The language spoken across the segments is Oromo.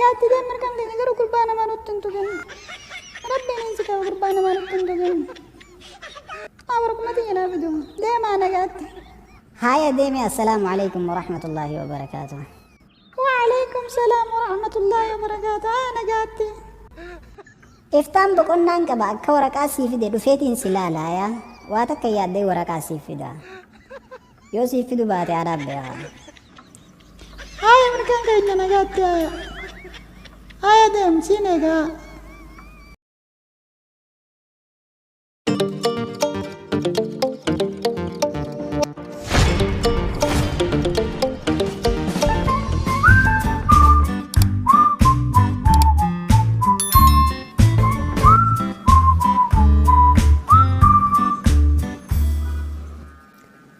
قاعد تدمر كم كذا قالوا قربانة ما نطن تجن ربي ننسك قربانة ما نطن تجن أمركم ما تيجي نابدو ده ما أنا قاعد هاي ديمي السلام عليكم ورحمة الله وبركاته. وعليكم السلام ورحمة الله وبركاته. أنا قاعد إفتان بقولنا إنك بعد كورك أسيف ده دفيتين سلالة يا واتك يا دي ورك أسيف ده يوسف ده باتي عرب يا هاي من كان كأننا أنا قاعد هاي دم سينيكا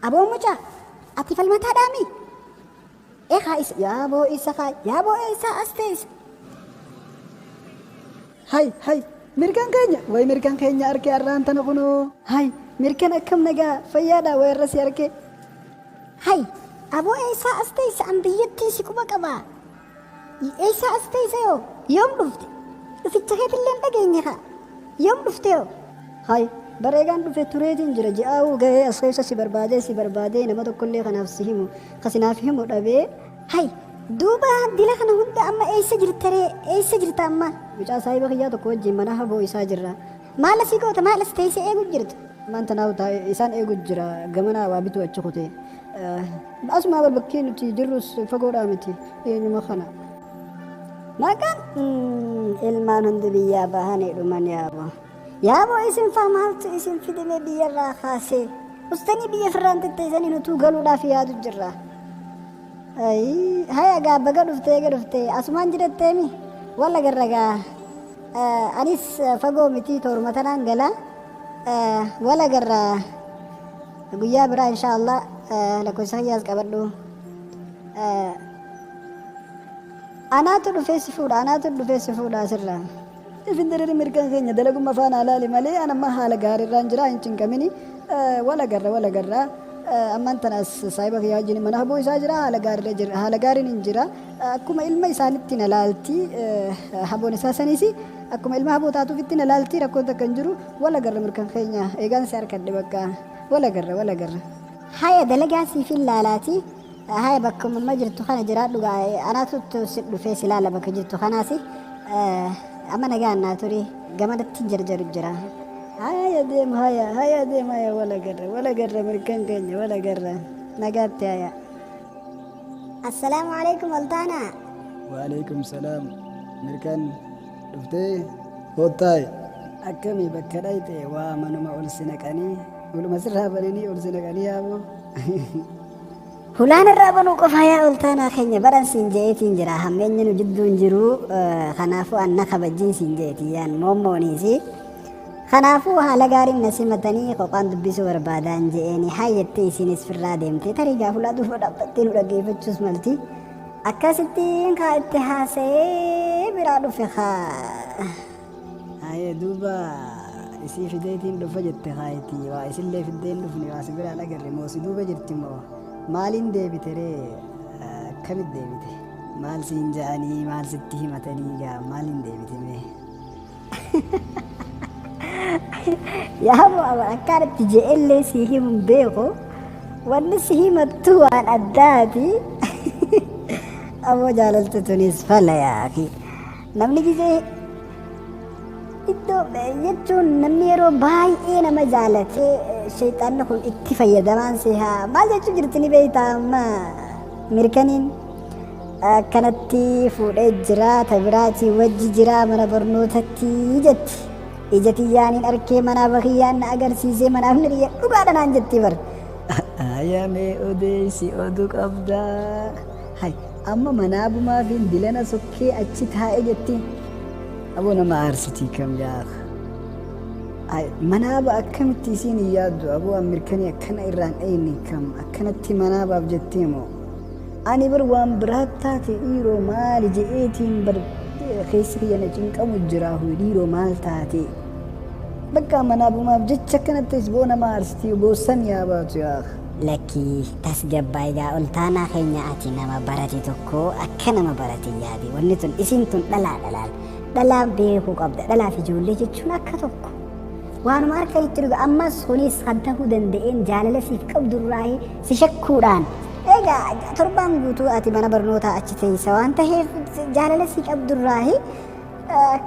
أبو مجا أتفل متى دامي إيه خايس يا أبو إيسا خاي يا أبو إيسا أستيس هاي مركان كينيا وي مركان كينيا أركي أران تنقنو هاي مركان أكم نجا فيادا ويرسي أركي هاي أبو إيسا أستيس أم بيتي سكوبا كبا إيسا أستيس يوم رفت في التخيط اللي أنت يوم رفتيو هاي بريغان دفه توريتين جرا جاو غي اسويسا سي بربادي نمدو كل خنافسهم خسنافهم دبي هاي دوبا دلخنا هند أما إيسا جرت أما بيچا صاحب خيا تو كو جيمنا هبو إيسا جرا ما لسيكو تما لستيس إيغو جرت ما أنت ناو تا إيسان إيغو جرا غمنا وابتو أچخوتي أسمع بالبكين تي جروس فغورا متي ما خنا ما كان إلمان هند بيا بهاني رمان يا أبو يا أبو اسم فهمت اسم في دمي بيرا خاسي استني بيا فرانت تيزاني نتو قالوا لا في هذا الجرة أي هيا قاب قرفتي أسمان جرت تيمي ولا قرقا أنيس فقو متي تور مثلا قلا ولا قرا قويا برا إن شاء الله لكو سياس قبردو أنا تدفع سفود أسرع فندري مركان كينيا دلقو مفانا لالي مالي أنا ما حال غاري رانجرا إنتين كميني ولا قرا أما أنت ناس صاحبك يا جيني من أبو إساجرا حال غاري ننجرا أكما إلما إسانتين لالتي حبو نساسانيسي أكما إلما حبو تاتو فتين لالتي ركو تكنجرو ولا قرا مركان كينيا إيغان سيار كدي بكا ولا قرا هاي دلقاسي في اللالاتي هاي بكم ما جرتو خانا جرات لغا أنا تسد في سلالة بك جرتو خاناسي أما نجانا توري جمادة تجرجر الجرا هاي ديم هاي ولا قرر مركان كينيا ولا قرر نجات يا السلام عليكم ولتانا وعليكم السلام مركان دفتي هوتاي أكمي بكرايتي ومن ما أولسنك أني ولو مسرها بنيني أولسنك أني يا أبو هلان الرابنو قفايا ولتانا خينيا بران سنجيتين جرا همين جدون جرو خنافو أنك بجين سنجيتيان مومونيسي خنافو هالغارين نسمتني قوقان دبسو وربادان جئيني حياتي سينيس في الراديمتي تريقا فلادو فدبتين ورقيفتشوس ملتي أكاستين كا اتحاسي برادو فخا هاي دوبا isi fideetiin dhufa jette haayiti waa isillee fiddeen dhufni waa si biraa dhagarre moosi duuba jirti moo maaliin deebite ree akkamit deebite maal siin ja'anii maal sitti himatanii gaa maaliin deebite mee yaa moo akkaanatti je'ellee si himun beeku wanni si himattu waan addaati ammoo jaalaltu tunis fala yaaki namni gisee iddoo jechuun namni yeroo baay'ee nama jaalate shayxaanni kun itti fayyadamaan si haa maal jechuu jirti ni beeyta amma mirkaniin akkanatti fuudhee jira tabiraatii wajji jira mana barnootatti jetti ija tiyyaaniin arkee manaa bakiyyaan na agarsiisee manaaf ni dhiyya dhugaadha naan jetti bar ayamee odeessi oduu qabdaa hay amma manaabumaa fi dilana sokkee achi taa'e jetti أبو أنا ما أرسلتي كم يا أخ منابع كم تيسين يادو أبو أمريكاني أكن إيران أيني كم أكنت منابع بجتيمو أنا بروان براتاتي إيرو مال جئتين بر خيسري أنا جنك أبو جراهو إيرو مال تاتي بقى منابع ما بجت كنت تسبونا ما أرسلتي بوسن يا أبو يا أخ لكي تسجبا إذا قلتانا خينيا أتي نما براتي تكو أكا نما براتي يادي ونتن إسنتن دلا بيكو قبدا دلا في جولي جتشون أكا تكو وانو ماركا يترغ أما سونيس خده دندئين جالة سيف قبد الراهي سيشكوران إيجا تربان قوتو أتي بنا برنوتا أجتي سوان تهيف جالة سيف قبد الراهي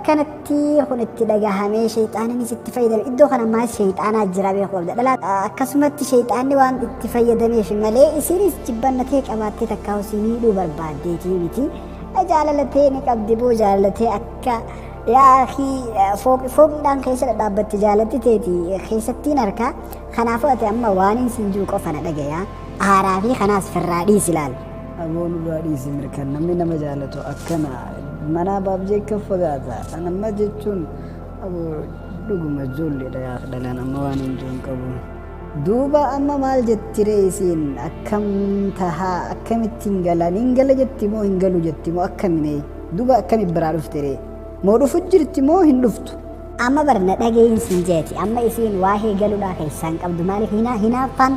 كانتي خنتي دغاهمي شيطانني ستفايدم إدو خنا ما شيطانا جرابي قبدا دلا كسمت شيطاني وان اتفايدمي في ملي إسيريس جبنتي قباتي تكاوسيني دو برباديتي متي جالتي قبدي بو جالتي أكا يا أخي فوق دان خيسة دابت جالتي تيتي خيستي نركا خنافة أما وانين سنجوك وفنا دقيا عرافي خناس فرادي سلال أبون الوادي سمركن نمي نما جالتو أكنا منا بابجي كفغاتا أنا ما جتشون أبو دوغو مجولي دا يا خدلان أما وانين جون كبو دوبا أما مال جتريسين أكم تها أكم تنجلا ننجلا جتمو هنجلو جتمو أكمني دوبا أكم برارف تري مورو فجرت مو هندفتو أما برنا دقين سنجاتي أما إسين واهي قالوا لا خيسان قبض مالك هنا فان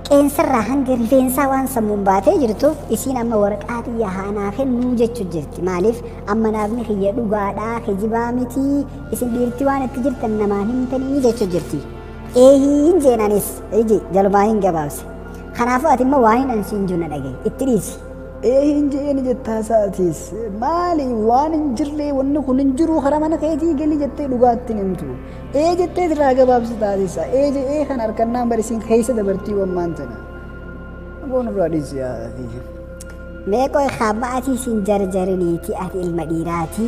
كينسر راهن رفينسا وان سمون باتي جرتوف إسين أما ورقاتي يهانا خين نوجة جرتي مالف أما نابني خي دوغادا خي جبامتي إسين ديرتي وانا تجرت النمان همتني نوجة جرتي إيهين جينانيس إيجي جلباهين قبابسي خنافات ما واهين أنسين جونا دقين اتريسي إيهين جتا ساتيس مالي وان انجرلي ونكو ننجرو خرامانا خيتي قلي جتة دوغاتي نمتو جتة دراغة بابسي تاديسا إيه خان أركنا برسين خيسة دبرتي ومانتنا أبون براديس يا أخي ميكو خاباتي سين جرجرنيتي أهل المديراتي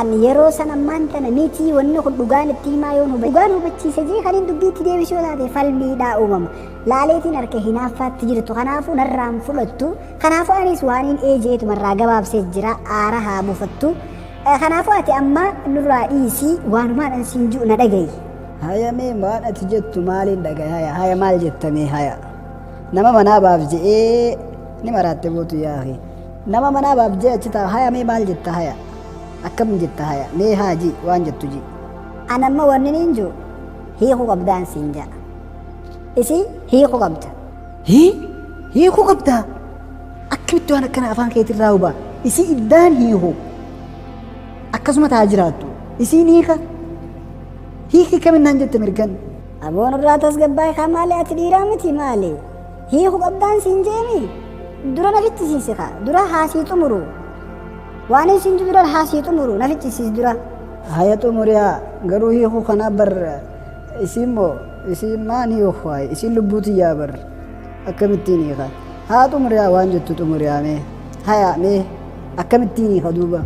أن يرو سنة مانتنا نيتي ونكو دوغان التيما يونو دوغانو بچي سجي خالين دبيتي دي بشو داتي فالمي دا لاليتي نركي هنافات تجرتو خنافو نرام فلتو خنافو أنيس وانين جيتو مرا قباب سجرا آرها مفتو خنافو أتي أما نرى إيسي وانو مان أنسنجو ندقي هيا مي مان أتجتو مالين دقي هيا مال جتمي هيا نما منا بابجي نمرات تبوتو يا أخي نما منا بابجي أتتا هيا مي مال جتا هيا أكم جتا هيا مي هاجي وان جتو جي أنا ما ورنينجو هي هو قبدان سنجا إسي هي هو قبدا هي هو قبدا أكملتو أنا كنا أفان كيت الراوبا إسي إدان هي هو أكسمة تاجراتو إسي نيخا هي كم نانجت مركن أبون الراتس قباي خمالي أتديرامتي مالي هي هو قبدان سنجامي درا نفت سيسخا درا حاسي تمرو واني سنجو درا حاسي تمرو نفت سيس درا هيا تمريا غرو هي هو خنا بر إسيمو إسي ماني وخواي إسي لبوتي يابر أكمتيني خا ها تمريا وانجت تمريا مي هيا مي أكمتيني خدوبا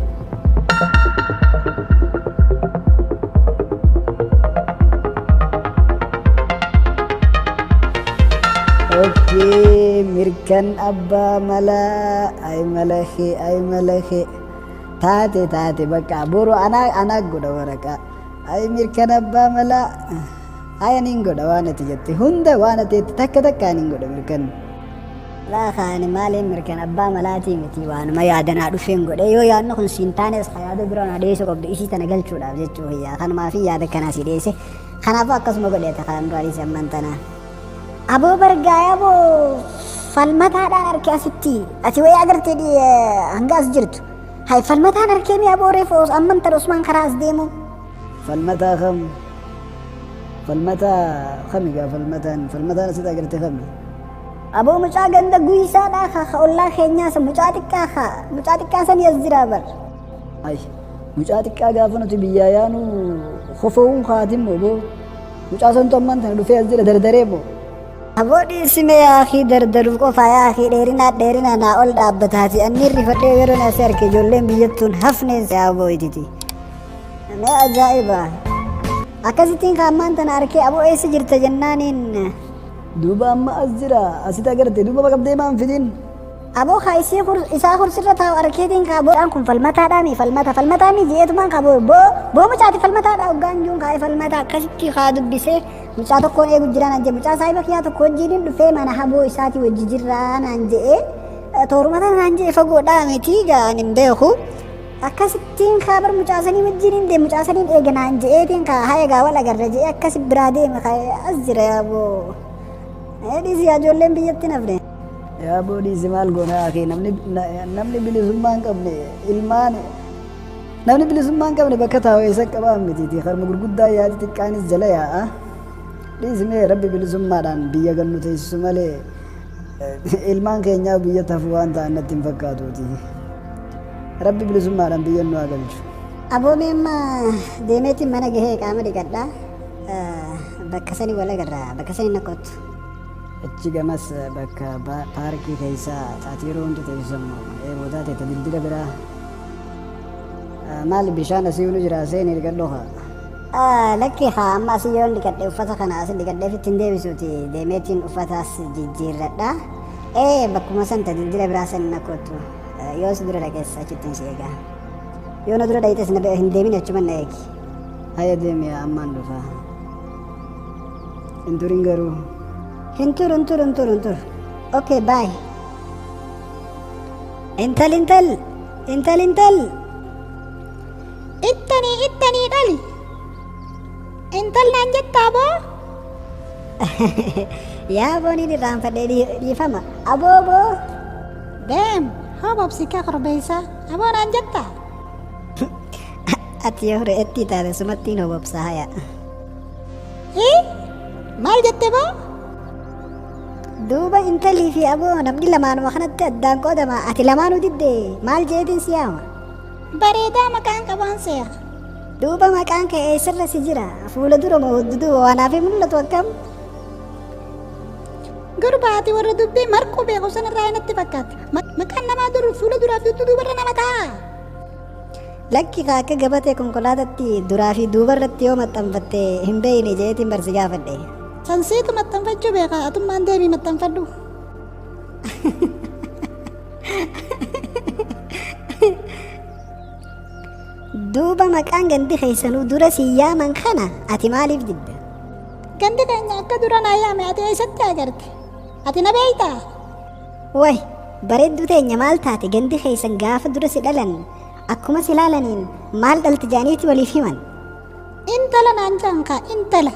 أوكي مركن أبا ملا أي ملخي تاتي بكا بورو أنا قد ورقا أي مركن أبا ملا أي نينغو وانا تجتي هندا وانا تتكا نينغو مركن لا خاني مالي مركن أبا ملاتي متي وانا ما يادنا رفينغو يو يانو خن سنتانيس خيادة برانا ديسو قبض إيشي تنقل شودا بجتشو هي خان ما في يادة كناسي ديسي خانا فاقس مقل يتخان رالي سمانتنا أبو برقايا أبو فالمتا دان أركي أستي أتي ويا أقرتي دي هنقاس جرتو هاي فالمتا نركي مي أبو ريفوس أمن تر عثمان كراس ديمو فالمتا خمي فالمتا نسيت أقرتي خمي أبو مچا غند غويسا داخا خوللا خينيا سم مچا تكا سن يزرا بر أي مچا تكا غافنو تبيايانو خفوم خاتم أبو مچا سنتو أمن تنو في يزرا دردريبو أبو دي اسمي يا أخي دردرو قفا يا أخي ديرنا نا أول دابتاتي أني رفت يرون أسير كي جولين بيجتون حفنيس يا أبو إدتي ما أجائبا أكاسيتين كامان تناركي أبو إيسي جرت جنانين دوبا أما أزرا أسيت أقرتي دوبا بقب ديما انفدين أبو خايسي إسا خرسرة تاو أركيدين كابو أنكم فالمتا دامي فالمتا مي جيتو مان كابو بو مچاتي فالمتا دا وغانجون كاي فالمتا كشكي خادب بيسي مچاتو كون ايغو جيران انجي مچا سايبا كياتو كون جيرين دفه مانا حبو إساتي وجيجيران انجي تورمتا انجي فقو دامي تيغا نمبيخو أكاسيتين خابر مچاسني مجيرين دي مچاسنين ايغنا انجي تين كا هايغا ولا غرجي أكاسي برادي مخاي أزرا يا بو Dhiisi ijoolleen biyyatti nafne. Yaa boodhiisi maal goona akee namni bilisummaa hin qabne ilmaan namni bilisummaa hin qabne bakka taa'u eessa qabaa mitiiti harma gurguddaa yaadi xiqqaanis jala yaa'a. Dhiisimee rabbi bilisummaadhaan biyya gannu teessisu malee ilmaan keenyaa biyya tafu waan ta'an natti hin fakkaatuuti. Rabbi bilisummaadhaan biyya nu haa galchu. Aboomee amma deemeetiin mana gahee qaama dhiqadhaa. Bakka sanii wal agarra bakka sanii na kottu. Achi gamas bakka paarkii keessaa ati yeroo hundi teessisamu eebotaa ta'e dildila biraa maal bishaan asii nu jira seenii dhiqadhoo haa. Lakki haa amma asii yoo dhiqadhe uffata kana asii dhiqadheef ittiin deebisuuti deemeetiin uffataas jijjiirradha. Bakkuma san dildila biraa sanii na kottu yoo si dura dhaqeessa achittiin si eegaa. Yoo na dura dhayites hin deemin achuma na eegi. Haya deemi ammaan dhufa. Hin turin garuu. Hin turu. Okay, bye. Intal. Ittanii dhali. Intal naan jettaa boo? Yaa booniin irraanfadhee dhiifama. Aboo. Deem, hobobsi kee korbeessa. Aboo naan jettaa? Ati yoo re'etti taate sumattiin hobobsaa haya. Maal jette boo? Duuba intalii fi aboo namni lamaanuma kanatti addaan qoodama. Ati lamaanuu diddee maal jeetiin si yaama? Bareedaa maqaan qabaan se'a. Duuba maqaan kee eessarra si jira? Fuula dura moo duuba waanaaf mul'atu akkam? Gurbaati warra dubbii marquu beeku sanarraa natti fakkaata. Maqaan namaa dur fuula duraa fi duubarra nama ta'a. Lakki akka gabatee konkolaatatti duraa fi duubarratti yoo maxxanfatte hin beeyne jeetiin barsi gaafadhe. Sanseetu maxxanfachuu beeka atummaan deebii maxxanfadhu. Duuba maqaan gandi keessanuu dura si yaaman kana ati maaliif didda? Gandi keenya akka dura naa yaame ati eessatti agarte? Ati na beeytaa? Way bareedduu teenya maal taate gandi keessan gaafa dura si dhalan akkuma si laalaniin maal dhalti jaaniiti waliif himan? Intala naan jaankaa intala.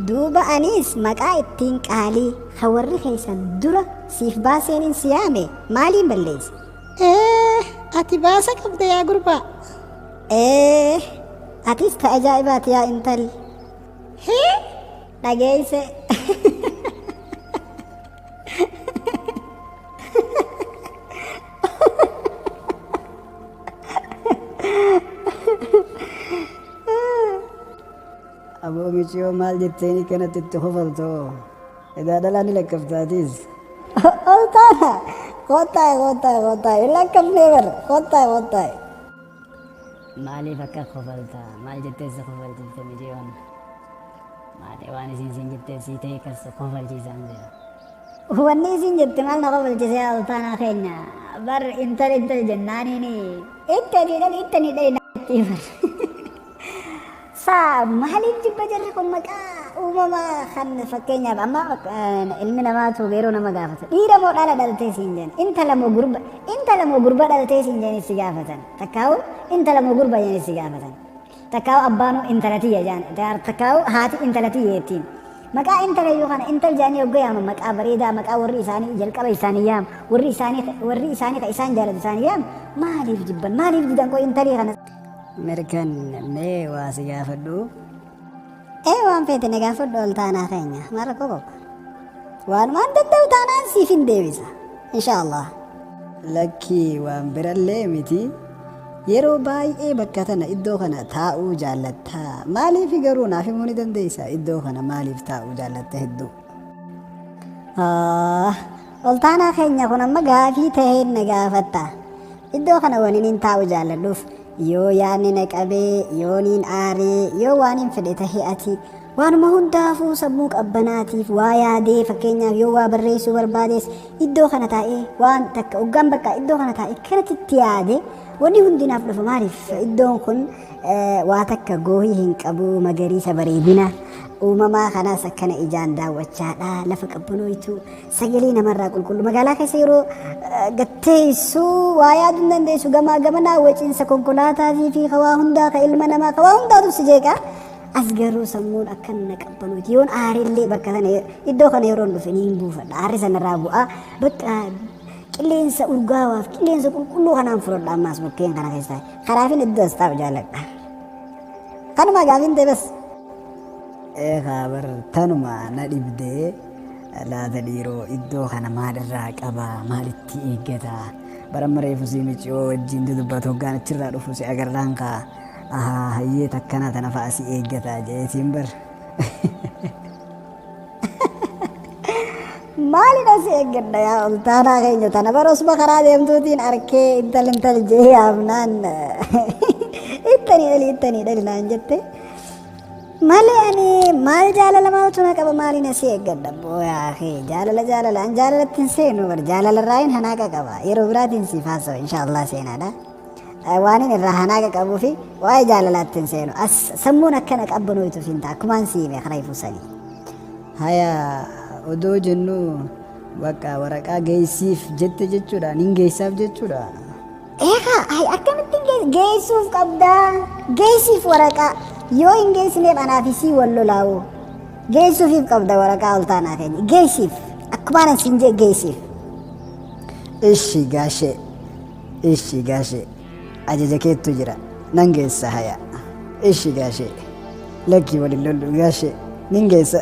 Duuba anis maqaa ittiin qaalii kan warri keessan dura siif baaseeniin si yaame maaliin balleesse? Ati baasa qabda yaa gurbaa. Atis ta ajaa'ibaati yaa intalli. Dhageeyse. Aboo michiyoo maal jetteeni kanatti itti hofaltoo? Edaa dhalaa ni lakkaftaatis. Oltaana. Kottaa. Hin lakkafnee bara. Kottaa. Maaliif akka kofaltaa? Maal jetteessa kofalchiifte mijiyoon? Maali waan isin jettee sii ta'e kas kofalchiisaan jira. Wanni isin jette maal na kofalchise oltaanaa keenya. Bar intal jennaaniini ittanii dhaynatti bar. Saa maaliif jibba jarri kun maqaa uumamaa kan fakkeenyaaf amma ilmi namaatu yeroo nama gaafata. Dhiira moo dhala dhaltee siin jenna. Intala moo gurba dhaltee siin jenni si gaafatan. Takkaawu intala moo gurba jenni si gaafatan. Takkaawu abbaanuu intalatiyya jaan. Takkaawu haati intalatiyya jettiin. Maqaa intala yoo kana intal jaanii yoggoo yaama maqaa bareedaa maqaa warri isaanii jalqaba isaanii yaama warri isaanii ka isaan jaalatu isaanii yaama maaliif jibban maaliif didan koo intalii kana. Mirkan mee waa si gaafadhu? Waan feete na gaafadhu oltaanaa keenya mara koko. Waanuma danda'u taanaan siif hin deebisa. Inshaallah. Lakkii waan birallee miti. Yeroo baay'ee bakka tana iddoo kana taa'uu jaallatta. Maaliif garuu naaf himuu ni dandeessa iddoo kana maaliif taa'uu jaallatta hedduu? Oltaanaa keenya kun amma gaafii taheen na gaafatta. Iddoo kana waniin hin taa'uu jaalladhuuf yoo yaadni na qabee yoo niin aaree yoo waan hin fedhe tahee ati waanuma hundaafuu sammuu qabbanaatiif waa yaadee fakkeenyaaf yoo waa barreessuu barbaadees iddoo kana taa'ee waan takka hoggaan bakka iddoo kana taa'ee kanatti yaade wanni hundinaaf dhufa maaliif iddoon kun waa takka goohii hin qabu magariisa bareedina uumamaa kanaas akkana ijaan daawwachaadha lafa qabbanooytu sagalee namarraa qulqullu magaalaa keessa yeroo gatteessu waa yaaduu hin dandeessu gamaa gamanaa waciinsa konkolaataatii fi kawaa hundaa ka ilma namaa kawaa hundaatu si jeeqa asgaruu sammuun akkan na qabbanuuti yoon aarillee bakka sana iddoo kana yeroon dhufe niin buufadha aarri sanarraa bu'aa bakka qilleensa urgaawaaf qilleensa qulqulluu kanaan fudhadha ammaas bukkeen kana keessaa karaafin iddoo as taa'u jaalladha kanuma gaafin ta'e bas eegaa bar tanuma na dhibdee laata dhiiroo iddoo kana maalirraa qabaa maalitti eeggata baramma reefu siimiciyoo wajjin dudubbatu hoggaan achirraa dhufu si agarraan kaa hayyee takkana tana fa'a si eeggataa jeetiin bar maalin as eeggadha yaa oltaanaa keenya tana barosuma karaa deemtuutiin arkee intal jee yaafnaan ittanii dhali naan jette malee ani maal jaalala maaltu na qaba maalin as eeggadha booyaa kee jaalala an jaalalattiin seenu bar jaalalarraayin hanaaqa qaba yeroo biraatiin siif haasawa inshaallah seenaadha waanin irraa hanaaqa qabuu fi waa'ee jaalalaattiin seenu as sammuun akkana qabbanooytuuf hin ta'a akkumaan siime kana ifusanii haya odoo jennu bakka waraqaa geessiif jette jechuudha nin geessaaf jechuudha eegaa akkamittiin geessuuf qabdaa geessiif waraqaa yoo hin geessineef anaafisii wal lolaa'u geessuufiif qabda waraqaa oltaanaa keenya geessiif akkumaan asin jee geessiif ishi gaashee ajaja keettu jira nan geessa haya ishi gaashee lakkii walin lollu gaashee nin geessa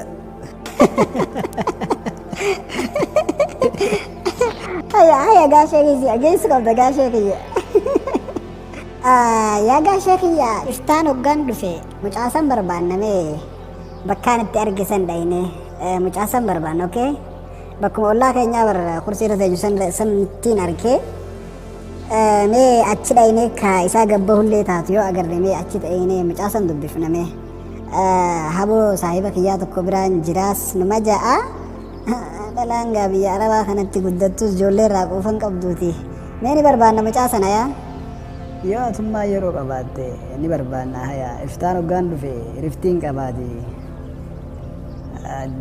haya gaashee kiyya geessu qabda gaashee kiyya yaa gaashee kiyya iftaan hoggaan dhufe mucaasan barbaannamee bakkaan itti argisan dhayne mucaasan barbaanne okee bakkuma ollaa keenyaa bar kursii irra teenyu sanittiin arkee mee achi dhayne ka isaa gabba hullee taatu yoo agarre mee achi dhayne mucaasan dubbifname haboo saahiba kiyyaa tokko biraan jiraas nama ja'a dhalaan gaa biyya arabaa kanatti guddattus ijoollee irraa quufan qabduuti mee ni barbaanna mucaasana yaa yoo atummaa yeroo qabaatte ni barbaanna haya iftaan hoggaan dhufe riftiin qabaate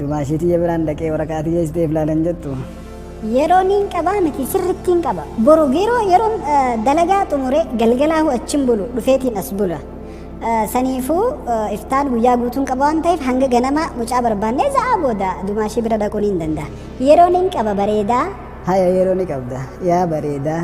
dumaashiitii biraan dhaqee waraqaatii geessiteef laalan jettu yeroo niin qabaa miti sirrittiin qaba boru yeroon dalagaa xumure galgalaahu achin bulu dhufeetiin as bula saniifuu iftaan guyyaa guutuun qaba waan ta'eef hanga ganama mucaa barbaannee za'aa booda dumaashii bira dhaquun hin danda'a yeroo niin qaba bareedaa haya yeroo ni qabda yaa bareedaa